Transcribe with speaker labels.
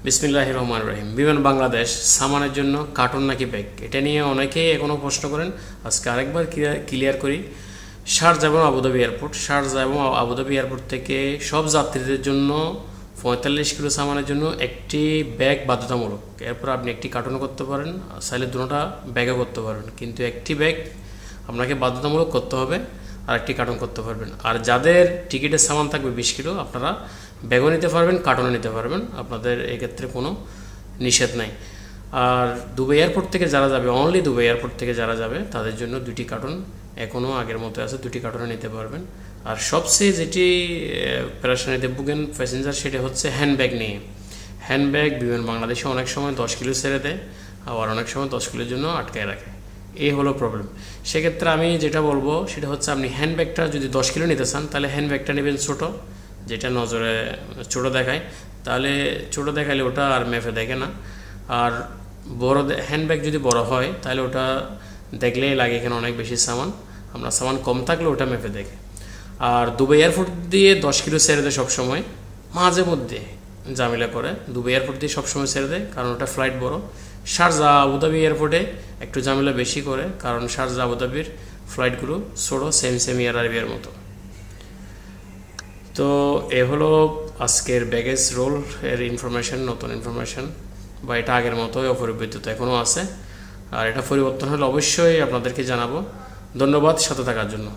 Speaker 1: বিসমিল্লাহির রহমানির রহিম। বিমান বাংলাদেশ সামানের জন্য কার্টুন নাকি ব্যাগ, এটা নিয়ে অনেকেই এখনও প্রশ্ন করেন। আজকে আরেকবার ক্লিয়ার করি। শারজাহ এবং আবুধাবি এয়ারপোর্ট, শারজাহ এবং আবুধাবি এয়ারপোর্ট থেকে সব যাত্রীদের জন্য 45 কিলো সামানের জন্য একটি ব্যাগ বাধ্যতামূলক। এরপর আপনি একটি কার্টুনও করতে পারেন, চাইলে দুটোটা ব্যাগও করতে পারবেন, কিন্তু একটি ব্যাগ আপনাকে বাধ্যতামূলক করতে হবে, আর একটি কার্টুন করতে পারবেন। আর যাদের টিকিটের সামান থাকবে 20 কিলো, আপনারা ব্যাগও নিতে পারবেন, কার্টুনও নিতে পারবেন, আপনাদের এক্ষেত্রে কোনো নিষেধ নাই। আর দুবাই এয়ারপোর্ট থেকে যারা যাবে, অনলি দুবাই এয়ারপোর্ট থেকে যারা যাবে তাদের জন্য 2টি কার্টুন এখনও আগের মতো আছে, 2টি কার্টুনও নিতে পারবেন। আর সবচেয়ে যেটি প্যারাশানিতে ভুগেন প্যাসেঞ্জার, সেটা হচ্ছে হ্যান্ডব্যাগ নিয়ে। হ্যান্ডব্যাগ বিমান বাংলাদেশে অনেক সময় 10 কিলো ছেড়ে দেয়, আবার অনেক সময় 10 কিলোর জন্য আটকায় রাখে। এই হলো প্রবলেম। সেক্ষেত্রে আমি যেটা বলবো সেটা হচ্ছে, আপনি হ্যান্ডব্যাগটা যদি 10 কিলো নিতে চান, তাহলে হ্যান্ডব্যাগটা নেবেন ছোটো, যেটা নজরে ছোটো দেখায়। তাহলে ছোটো দেখালে ওটা আর মেপে দেখে না। আর বড় হ্যান্ডব্যাগ যদি বড় হয়, তাহলে ওটা দেখলেই লাগে এখানে অনেক বেশি সামান, আমরা সামান কম থাকলে ওটা মেপে দেখে। আর দুবাই এয়ারপোর্ট দিয়ে 10 কিলো ছেড়ে দেয় সবসময়, মাঝে মধ্যে ঝামেলা করে। দুবাই এয়ারপোর্ট দিয়ে সবসময় ছেড়ে দেয়, কারণ ওটা ফ্লাইট বড়। শারজাহ আবুধাবি এয়ারপোর্টে একটু ঝামেলা বেশি করে, কারণ শারজাহ আবুধাবির ফ্লাইটগুলো ছোটো, সেম এয়ার আরবিয়ার মতো। তো এ হলো আজকের ব্যাগেজ রোল এর ইনফরমেশন, নতুন ইনফরমেশন, বা এটা আগের মতোই অপরিবর্তিত এখনও আছে। আর এটা পরিবর্তন হলে অবশ্যই আপনাদেরকে জানাবো। ধন্যবাদ সাথে থাকার জন্য।